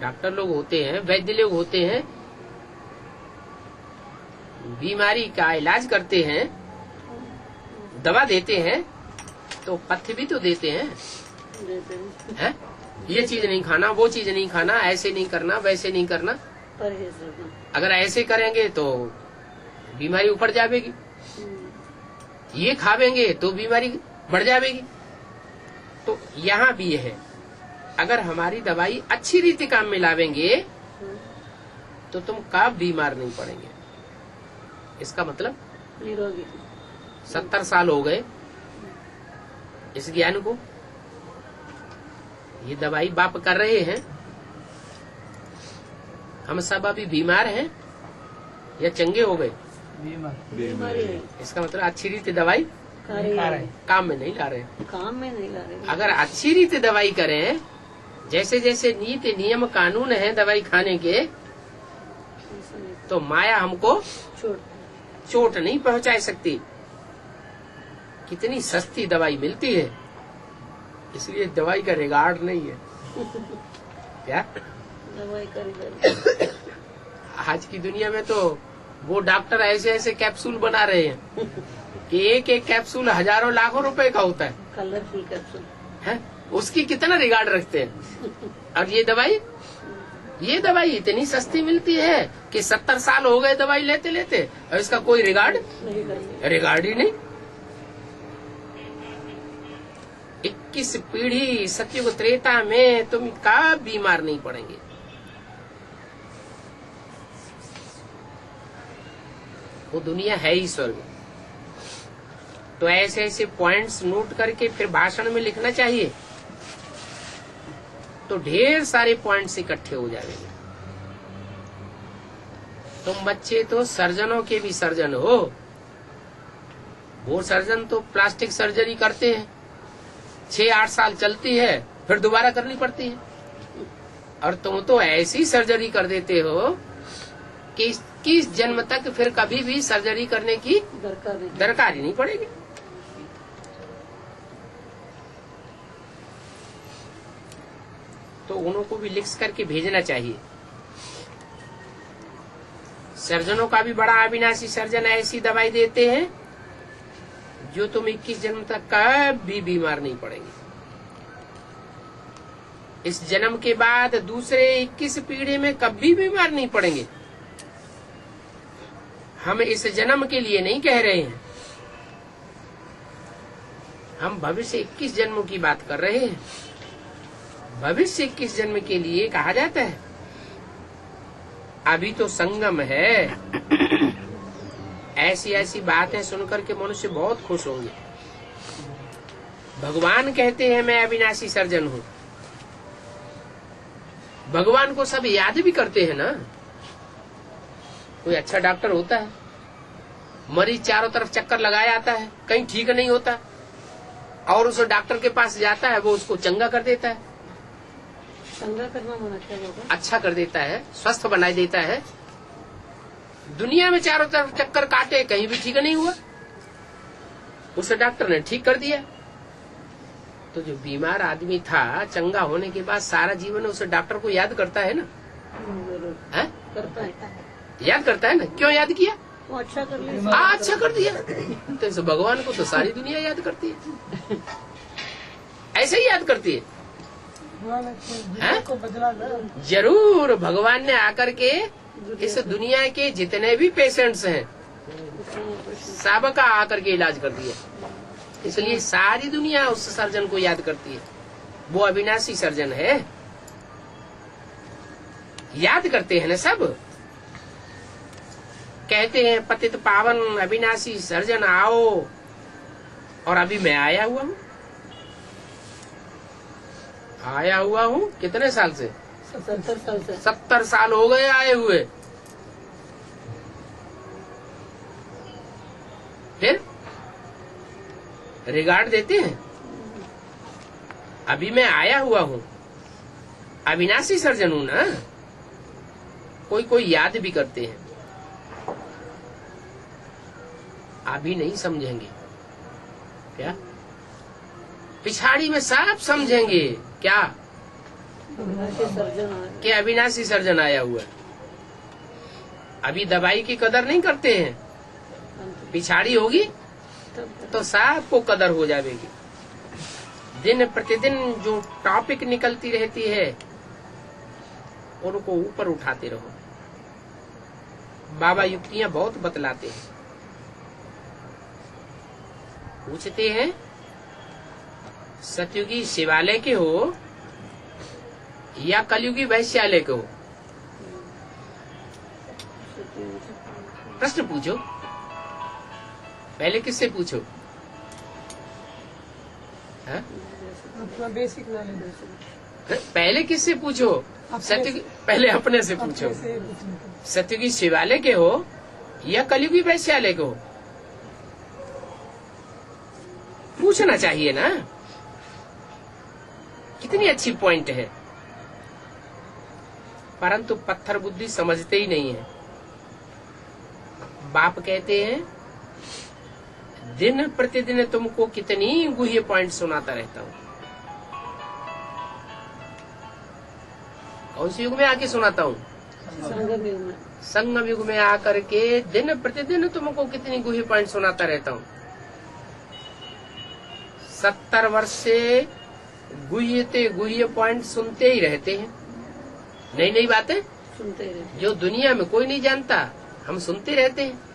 डॉक्टर लोग होते हैं, वैद्य लोग होते हैं, बीमारी का इलाज करते हैं, दवा देते हैं, तो पथ्य भी तो देते हैं, देते हैं। है? ये चीज नहीं खाना, वो चीज नहीं खाना, ऐसे नहीं करना, वैसे नहीं करना। परहेज रखना। अगर ऐसे करेंगे तो बीमारी ऊपर जाएगी, ये खावेंगे तो बीमारी बढ़ जाएगी। तो यहाँ भी है, अगर हमारी दवाई अच्छी रीति काम में लावेंगे तो तुम कब बीमार नहीं पड़ेंगे। इसका मतलब निरोगी। 70 साल हो गए इस ज्ञान को, ये दवाई बाप कर रहे हैं, हम सब अभी बीमार हैं या चंगे हो गए। बीमारी है। इसका मतलब अच्छी रीति दवाई काम में नहीं ला रहे। काम में नहीं ला रहे। अगर अच्छी रीति दवाई करें, जैसे जैसे नीति नियम कानून है दवाई खाने के, तो माया हमको छोड़। चोट नहीं पहुंचा सकती। कितनी सस्ती दवाई मिलती है, इसलिए दवाई का रिगार्ड नहीं है। क्या दवाई कर आज की दुनिया में तो वो डॉक्टर ऐसे ऐसे कैप्सूल बना रहे हैं कि एक एक कैप्सूल हजारों लाखों रुपए का होता है, कलरफुल कैप्सूल है? उसकी कितना रिगार्ड रखते हैं। और ये दवाई इतनी सस्ती मिलती है कि 70 साल हो गए दवाई लेते लेते, और इसका कोई रिगार्ड नहीं करते। रिगार्ड ही नहीं। 21 पीढ़ी सतयुग त्रेता में तुम कब बीमार नहीं पड़ेंगे। वो दुनिया है ही स्वर्ग। तो ऐसे ऐसे पॉइंट्स नोट करके फिर भाषण में लिखना चाहिए, तो ढेर सारे पॉइंट्स इकट्ठे हो जाएंगे। तुम बच्चे तो सर्जनों के भी सर्जन हो। वो सर्जन तो प्लास्टिक सर्जरी करते हैं, 6-8 साल चलती है, फिर दोबारा करनी पड़ती है। और तुम तो ऐसी सर्जरी कर देते हो कि 21 जन्म तक फिर कभी भी सर्जरी करने की दरकार ही नहीं पड़ेगी। तो उनको भी लिख करके भेजना चाहिए। सर्जनों का भी बड़ा अविनाशी सर्जन ऐसी दवाई देते हैं जो तुम 21 जन्म तक कभी बीमार नहीं पड़ेंगे। इस जन्म के बाद दूसरे 21 पीढ़ी में कभी बीमार नहीं पड़ेंगे। हम इस जन्म के लिए नहीं कह रहे हैं, हम भविष्य 21 जन्मों की बात कर रहे हैं। भविष्य 21 जन्म के लिए कहा जाता है। अभी तो संगम है। ऐसी ऐसी बातें सुनकर के मनुष्य बहुत खुश होंगे। भगवान कहते हैं मैं अविनाशी सर्जन हूँ। भगवान को सब याद भी करते हैं ना। कोई अच्छा डॉक्टर होता है, मरीज चारों तरफ चक्कर लगाया आता है, कहीं ठीक नहीं होता, और उस डॉक्टर के पास जाता है, वो उसको चंगा कर देता है। चंगा करना मना क्या होगा? अच्छा कर देता है, स्वस्थ बना देता है। दुनिया में चारों तरफ चक्कर काटे, कहीं भी ठीक नहीं हुआ, उस डॉक्टर ने ठीक कर दिया। तो जो बीमार आदमी था, चंगा होने के बाद सारा जीवन उस डॉक्टर को याद करता है ना। जरूर है? करता है। याद करता है ना। क्यों याद किया? वो अच्छा कर लिया। अच्छा कर दिया। तो इस भगवान को तो सारी दुनिया याद करती है, ऐसे ही याद करती है। जरूर भगवान ने आकर के इस दुनिया के जितने भी पेशेंट्स हैं सबका आकर के इलाज कर दिया। इसलिए सारी दुनिया उस सर्जन को याद करती है। वो अविनाशी सर्जन है। याद करते हैं ना सब। कहते हैं पतित पावन अविनाशी सर्जन आओ, और अभी मैं आया हुआ हूँ। आया हुआ हूँ कितने साल से? 70 साल से। 70 साल हो गए आए हुए। फिर रिगार्ड देते हैं, अभी मैं आया हुआ हूँ, अविनाशी सर्जन हूं ना। कोई कोई याद भी करते हैं, अभी नहीं समझेंगे क्या? पिछाड़ी में सब समझेंगे क्या? अविनाशी सर्जन आए। कि अविनाशी सर्जन आया हुआ है। अभी दवाई की कदर नहीं करते हैं, पिछाड़ी होगी तो सबको कदर हो जाएगी। दिन प्रतिदिन जो टॉपिक निकलती रहती है उनको ऊपर उठाते रहो। बाबा युक्तियां बहुत बतलाते हैं। पूछते हैं सतयुगी शिवालय के हो या कलयुगी वैश्यालय के हो? प्रश्न पूछो, पहले किससे पूछो? अपना बेसिक नॉलेज। पहले किससे पूछो? सत्युगी पहले अपने से पूछो। सतयुगी शिवालय के हो या कलयुगी वैश्यालय के हो? पूछना चाहिए ना। कितनी अच्छी पॉइंट है, परंतु पत्थर बुद्धि समझते ही नहीं है। बाप कहते हैं दिन प्रतिदिन तुमको कितनी गुह्य पॉइंट सुनाता रहता हूँ। कौन से युग में आके सुनाता हूँ? संगम युग में। संगम युग में आकर के दिन प्रतिदिन तुमको कितनी गुह्य पॉइंट सुनाता रहता हूँ। 70 वर्ष से गुह्य पॉइंट सुनते ही रहते हैं। नई नई बातें सुनते ही रहते। जो दुनिया में कोई नहीं जानता, हम सुनते रहते हैं।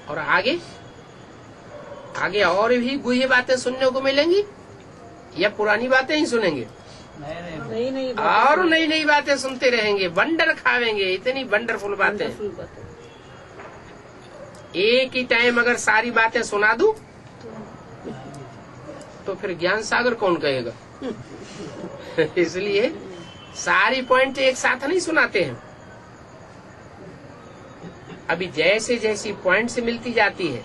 और आगे आगे और भी गुह्य बातें सुनने को मिलेंगी या पुरानी बातें ही सुनेंगे? नई नई और नई नई बातें सुनते रहेंगे, वंडर खावेंगे। इतनी वंडरफुल बातें। एक ही टाइम अगर सारी बातें सुना दूं तो फिर ज्ञान सागर कौन कहेगा? इसलिए सारी पॉइंट एक साथ नहीं सुनाते हैं। अभी जैसे जैसी पॉइंट से मिलती जाती है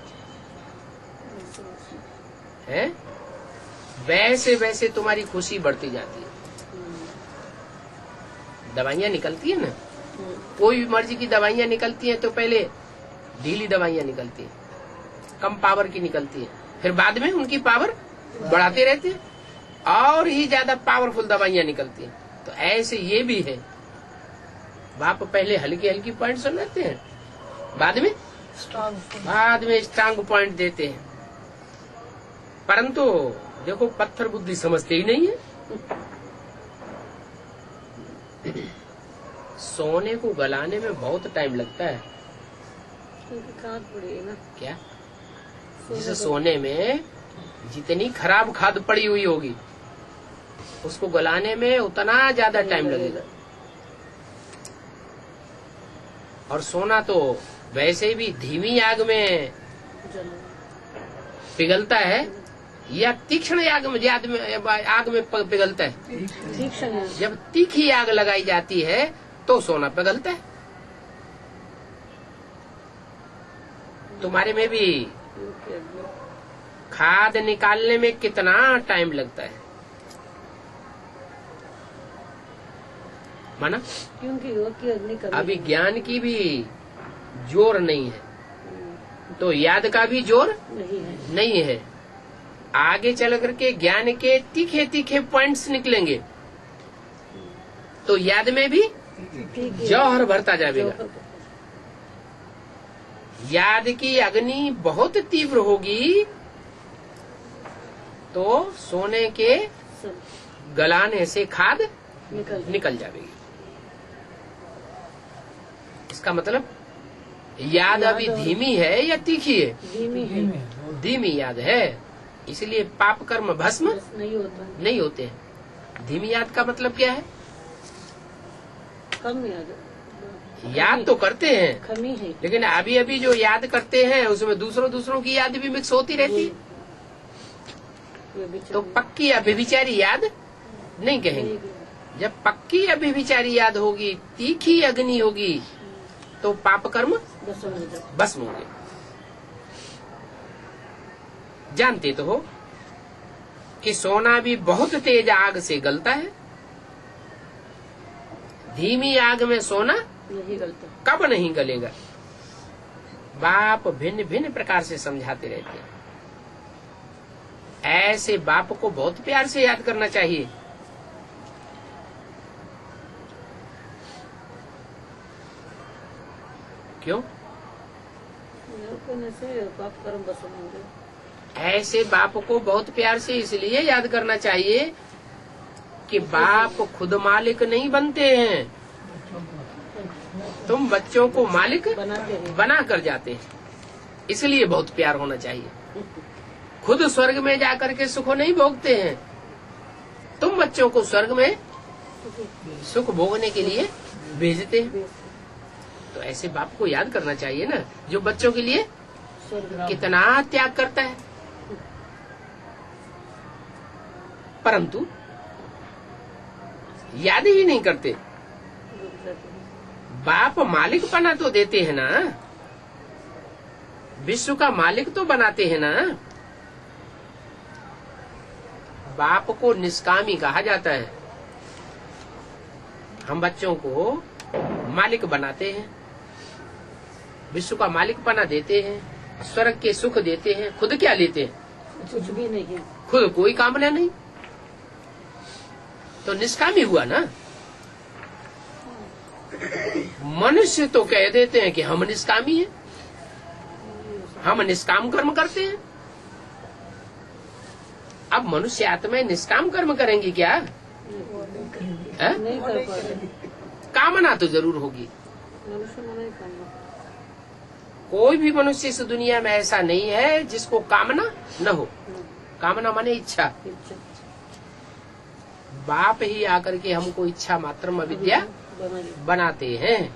वैसे वैसे तुम्हारी खुशी बढ़ती जाती है। दवाइयाँ निकलती है ना, कोई भी मर्जी की दवाइयाँ निकलती हैं तो पहले ढीली दवाइयाँ निकलती हैं, कम पावर की निकलती हैं, फिर बाद में उनकी पावर बढ़ाते रहते हैं और ही ज्यादा पावरफुल दवाइयाँ निकलती हैं। तो ऐसे ये भी है। बाप पहले हल्की हल्की पॉइंट सुनाते हैं, बाद में स्ट्रांग पॉइंट देते हैं। परंतु देखो पत्थर बुद्धि समझते ही नहीं है। सोने को गलाने में बहुत टाइम लगता है। खाद पड़ी है ना क्या? जिस सोने में जितनी खराब खाद पड़ी हुई होगी उसको गलाने में उतना ज्यादा टाइम लगेगा। और सोना तो वैसे भी धीमी आग में पिघलता है या तीक्ष्ण आग में पिघलता है? तीक्ष्ण। जब तीखी आग लगाई जाती है तो सोना पिघलता है। तुम्हारे में भी खाद निकालने में कितना टाइम लगता है माना? क्योंकि योग की अग्नि कभी अभी ज्ञान की भी जोर नहीं है तो याद का भी जोर नहीं है। आगे चल करके ज्ञान के तीखे तीखे पॉइंट्स निकलेंगे तो याद में भी जौहर भरता जाएगा। याद की अग्नि बहुत तीव्र होगी तो सोने के गलाने से खाद निकल जाएगी। इसका मतलब याद अभी धीमी है या तीखी है? धीमी याद है। इसलिए पाप कर्म भस्म नहीं होते हैं। धीमी याद का मतलब क्या है? कम याद याद तो करते हैं, कमी है। लेकिन अभी अभी जो याद करते हैं उसमें दूसरों की याद भी मिक्स होती रहती है। तो पक्की अभिविचारी याद नहीं कहेंगे। जब पक्की अभिविचारी याद होगी, तीखी अग्नि होगी, तो पाप कर्म भस्म होंगे। जानते तो हो कि सोना भी बहुत तेज आग से गलता है। धीमी आग में सोना नहीं गलता। कब नहीं गलेगा। बाप भिन्न भिन्न प्रकार से समझाते रहते हैं। ऐसे बाप को बहुत प्यार से याद करना चाहिए। क्यों? से पाप कर्म भस्म होंगे। ऐसे बाप को बहुत प्यार से इसलिए याद करना चाहिए कि बाप खुद मालिक नहीं बनते हैं, तुम बच्चों को मालिक बना कर जाते हैं। इसलिए बहुत प्यार होना चाहिए। खुद स्वर्ग में जाकर के सुख नहीं भोगते हैं, तुम बच्चों को स्वर्ग में सुख भोगने के लिए भेजते हैं। तो ऐसे बाप को याद करना चाहिए ना, जो बच्चों के लिए कितना त्याग करता है। परंतु याद ही नहीं करते। बाप मालिक बना तो देते हैं ना, विश्व का मालिक तो बनाते हैं ना। बाप को निष्कामी कहा जाता है। हम बच्चों को मालिक बनाते हैं, विश्व का मालिक बना देते हैं, स्वर्ग के सुख देते हैं। खुद क्या लेते हैं? कुछ भी नहीं। खुद कोई कामना नहीं, तो निष्कामी हुआ ना। मनुष्य तो कह देते हैं कि हम निष्कामी हैं, हम निष्काम कर्म करते हैं। अब मनुष्य आत्माएं निष्काम कर्म करेंगी क्या? नहीं कर पा रहे। कामना तो जरूर होगी। मनुष्य में नहीं करना। कोई भी मनुष्य इस दुनिया में ऐसा नहीं है जिसको कामना न हो। कामना माने इच्छा। बाप ही आकर के हमको इच्छा मात्रम अविद्या बनाते हैं।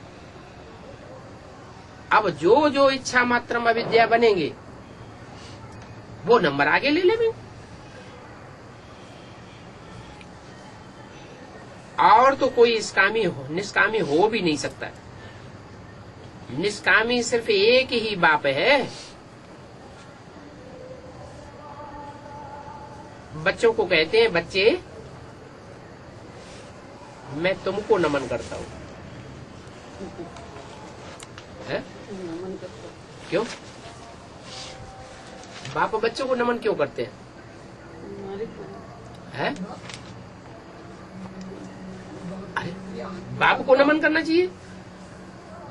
अब जो जो इच्छा मात्रम अविद्या बनेंगे वो नंबर आगे ले लेंगे। और तो कोई निष्कामी हो भी नहीं सकता। निष्कामी सिर्फ एक ही बाप है। बच्चों को कहते हैं, बच्चे मैं तुमको नमन करता हूँ। क्यों? बाप बच्चों को नमन क्यों करते हैं? है? बाप को नमन करना चाहिए।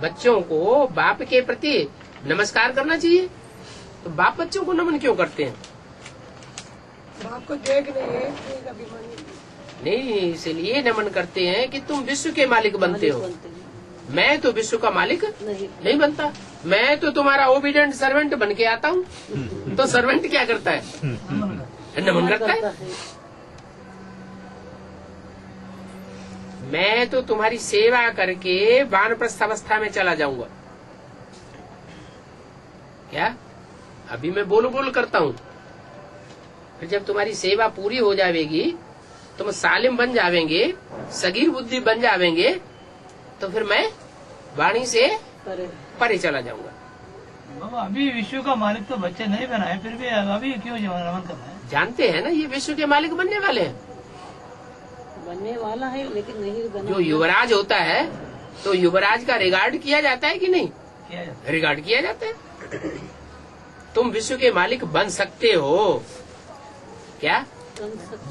बच्चों को बाप के प्रति नमस्कार करना चाहिए। तो बाप बच्चों को नमन क्यों करते हैं? बाप को देख नहीं, इसलिए नमन करते हैं कि तुम विश्व के मालिक बनते हो। मैं तो विश्व का मालिक नहीं बनता। मैं तो तुम्हारा ओबीडिएंट सर्वेंट बन के आता हूँ। तो सर्वेंट क्या करता है? नमन करता है। मैं तो तुम्हारी सेवा करके वानप्रस्थ अवस्था में चला जाऊंगा। क्या? अभी मैं बोल करता हूँ, फिर जब तुम्हारी सेवा पूरी हो जाएगी, तुम सालिम बन जावेंगे, सगीर बुद्धि बन जावेंगे, तो फिर मैं वाणी से परे चला जाऊंगा। बाबा अभी विश्व का मालिक तो बच्चे नहीं बनाए, फिर भी अभी क्यों नमन करना है? जानते हैं ना ये विश्व के मालिक बनने वाले हैं। बनने वाला है लेकिन नहीं बना। जो युवराज होता है तो युवराज का रिगार्ड किया जाता है कि नहीं? किया जाता है। रिगार्ड किया जाता है। तुम विश्व के मालिक बन सकते हो क्या?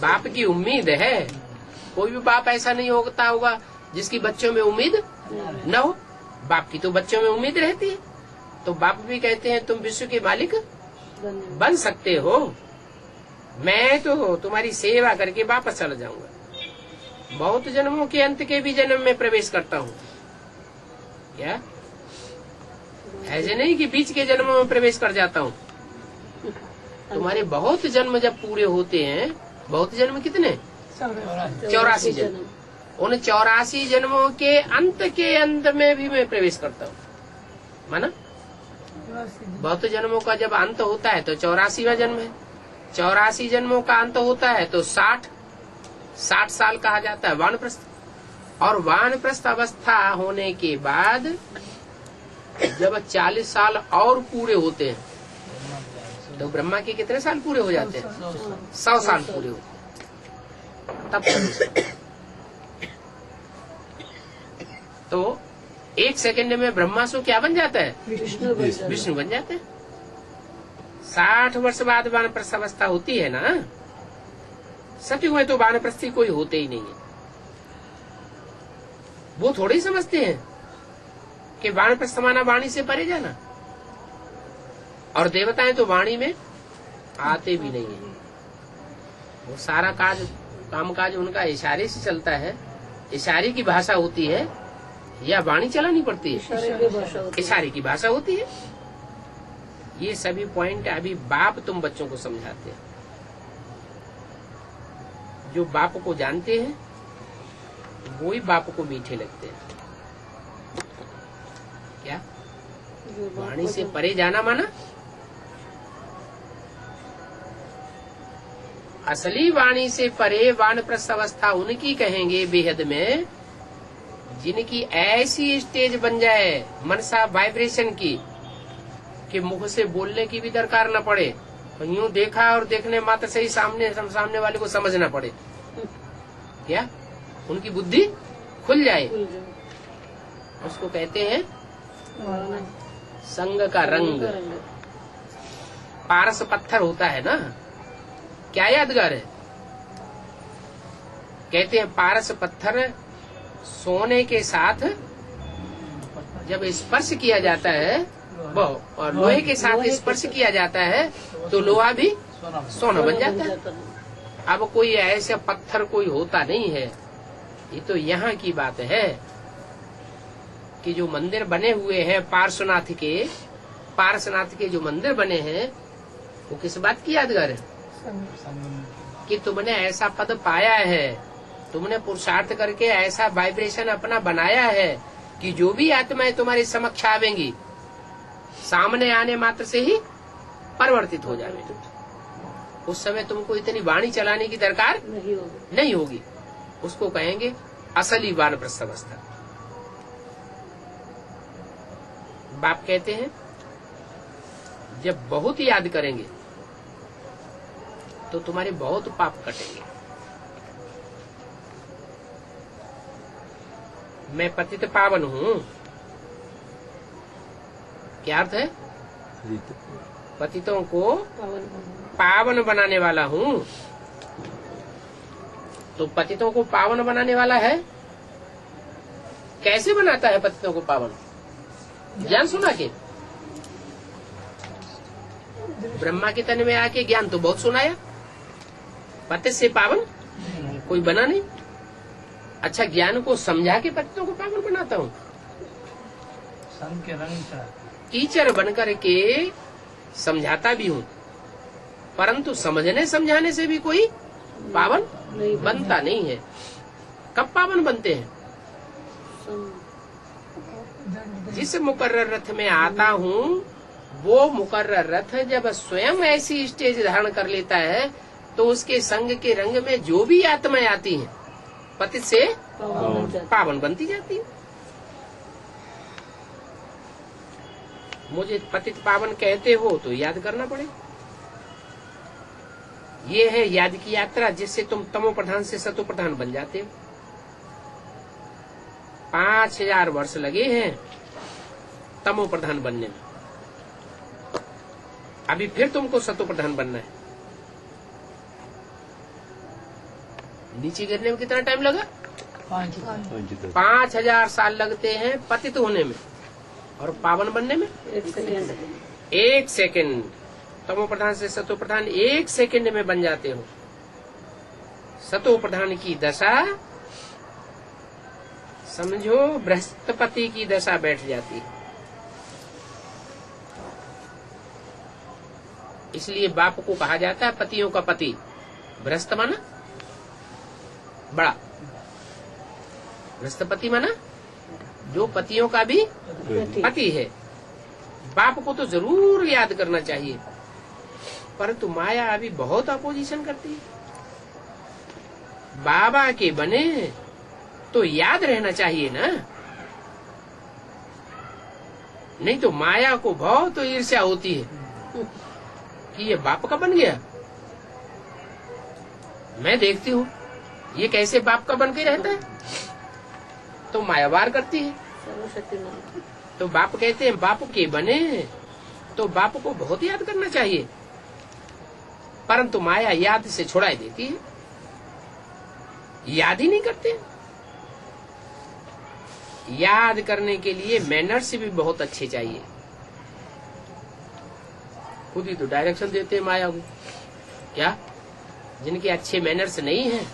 बाप की उम्मीद है। कोई भी बाप ऐसा नहीं होगा जिसकी बच्चों में उम्मीद न हो। बाप की तो बच्चों में उम्मीद रहती है। तो बाप भी कहते हैं तुम विश्व के मालिक बन सकते हो। मैं तो तुम्हारी सेवा करके वापस चला जाऊंगा। बहुत जन्मों के अंत के भी जन्म में प्रवेश करता हूँ। क्या? ऐसे नहीं कि बीच के जन्मों में प्रवेश कर जाता हूँ। तुम्हारे बहुत जन्म जब पूरे होते हैं, बहुत जन्म कितने? 84 जन्म। उन 84 जन्मों के अंत में भी मैं प्रवेश करता हूँ। माना बहुत जन्मों का जब अंत होता है तो 84वां जन्म है। 84 जन्मों का अंत होता है तो 60 साल कहा जाता है वानप्रस्थ। और वानप्रस्थ अवस्था होने के बाद जब 40 साल और पूरे होते हैं तो ब्रह्मा के कितने साल पूरे हो जाते हैं? 100 साल पूरे होते हैं तब तो 1 सेकंड में ब्रह्मासु क्या बन जाता है? विष्णु बन जाते हैं। 60 वर्ष बाद वानप्रस्थ अवस्था होती है ना। सतयुग में तो वानप्रस्थी कोई होते ही नहीं है। वो थोड़े ही समझते हैं कि वानप्रस्थ माना वाणी से परे जाना, और देवताएं तो वाणी में आते भी नहीं है। वो सारा कामकाज उनका इशारे से चलता है। इशारे की भाषा होती है या वाणी चलानी पड़ती है? इशारे की भाषा होती है। ये सभी पॉइंट अभी बाप तुम बच्चों को समझाते हैं। जो बाप को जानते हैं वो ही बाप को मीठे लगते हैं। क्या वाणी से परे जाना माना? असली वाणी से परे वानप्रस्थ अवस्था उनकी कहेंगे बेहद में, जिनकी ऐसी स्टेज बन जाए मनसा वाइब्रेशन की कि मुख से बोलने की भी दरकार न पड़े, यूं देखा और देखने मात्र से ही सामने वाले को समझना पड़े। क्या उनकी बुद्धि खुल जाए, उसको कहते हैं संग का रंग। पारस पत्थर होता है ना, क्या यादगार है? कहते हैं पारस पत्थर सोने के साथ जब स्पर्श किया जाता है और लोहे के साथ स्पर्श किया जाता है तो लोहा भी सोना बन जाता है। अब कोई ऐसा पत्थर कोई होता नहीं है। ये तो यहाँ की बात है कि जो मंदिर बने हुए हैं पार्श्वनाथ के जो मंदिर बने हैं वो किस बात की यादगार है? कि तुमने ऐसा पद पाया है, तुमने पुरुषार्थ करके ऐसा वाइब्रेशन अपना बनाया है कि जो भी आत्माएं तुम्हारे समक्ष आवेंगी सामने आने मात्र से ही परिवर्तित हो जाएंगे। उस समय तुमको इतनी वाणी चलाने की दरकार नहीं होगी। उसको कहेंगे असली वानप्रस्थ अवस्था। बाप कहते हैं जब बहुत याद करेंगे तो तुम्हारे बहुत पाप कटेंगे। मैं पतित पावन हूँ। क्या अर्थ है? पतितों को पावन बनाने वाला हूँ। तो पतितों को पावन बनाने वाला है। कैसे बनाता है पतितों को पावन? ज्ञान सुना के? ब्रह्मा के तन में आके ज्ञान तो बहुत सुनाया, पतित से पावन कोई बना नहीं। अच्छा, ज्ञान को समझा के पतितों को पावन बनाता हूँ। संग के रंग टीचर बनकर के समझाता भी हूँ, परंतु समझने समझाने से भी कोई पावन बनता नहीं है। कब पावन बनते हैं? जिस मुकर्रर रथ में आता हूँ वो मुकर्रर रथ जब स्वयं ऐसी स्टेज धारण कर लेता है तो उसके संग के रंग में जो भी आत्माएं आती हैं पतित से पावन बनती जाती है। मुझे पतित पावन कहते हो तो याद करना पड़ेगा। ये है याद की यात्रा जिससे तुम तमो प्रधान से सतो प्रधान बन जाते हो। 5000 वर्ष लगे हैं तमो प्रधान बनने में। अभी फिर तुमको सतो प्रधान बनना है। नीचे गिरने में कितना टाइम लगा? 5000 साल लगते हैं पतित होने में, और पावन बनने में 1 सेकंड। तमो प्रधान से सतो प्रधान 1 सेकंड में बन जाते हो। सतो प्रधान की दशा समझो बृहस्पति की दशा बैठ जाती है। इसलिए बाप को कहा जाता है पतियों का पति। बृहस्पति माना बड़ा, गृहस्थपति माना जो पतियों का भी पति है। बाप को तो जरूर याद करना चाहिए, परंतु माया अभी बहुत अपोजिशन करती है। बाबा के बने तो याद रहना चाहिए ना, नहीं तो माया को बहुत ईर्ष्या होती है कि ये बाप का बन गया। मैं देखती हूँ ये कैसे बाप का बन के रहता है, तो माया वार करती है। सर्वशक्तिमान। तो बाप कहते हैं बाप के बने तो बाप को बहुत याद करना चाहिए, परंतु माया याद से छुड़ा देती है, याद ही नहीं करते। याद करने के लिए मैनर्स भी बहुत अच्छे चाहिए। खुद ही तो डायरेक्शन देते हैं माया को। क्या जिनके अच्छे मैनर्स नहीं हैं,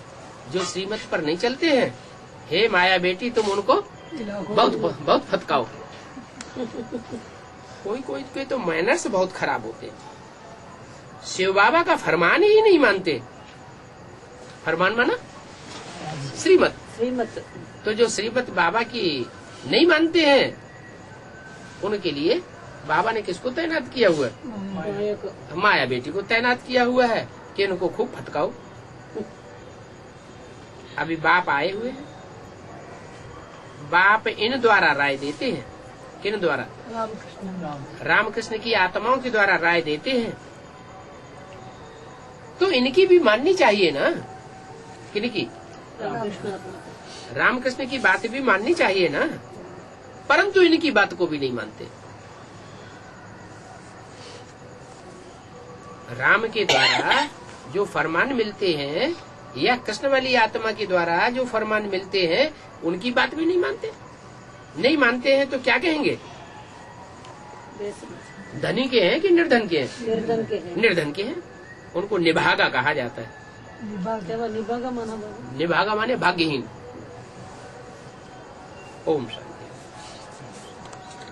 जो श्रीमत पर नहीं चलते हैं, हे माया बेटी तुम उनको बहुत बहुत फटकाओ। कोई कोई के तो मैनर्स बहुत खराब होते हैं, शिव बाबा का फरमान ही नहीं मानते। फरमान माना श्रीमत। श्रीमत। तो जो श्रीमत बाबा की नहीं मानते हैं, उनके लिए बाबा ने किसको तैनात किया हुआ है? माया बेटी को तैनात किया हुआ है कि इनको खूब फटकाओ। अभी बाप आए हुए हैं, बाप इन द्वारा राय देते हैं। किन द्वारा? रामकृष्ण की आत्माओं के द्वारा राय देते हैं। तो इनकी भी माननी चाहिए ना। किनकी? रामकृष्ण की बात भी माननी चाहिए ना, परंतु इनकी बात को भी नहीं मानते। राम के द्वारा जो फरमान मिलते हैं या कृष्ण वाली आत्मा के द्वारा जो फरमान मिलते हैं, उनकी बात भी नहीं मानते। नहीं मानते हैं तो क्या कहेंगे? धनी के हैं कि निर्धन के हैं? निर्धन के हैं। निर्धन के हैं। उनको निभागा कहा जाता है। निभागा माना? निभागा माने भाग्यहीन। ओम शांति।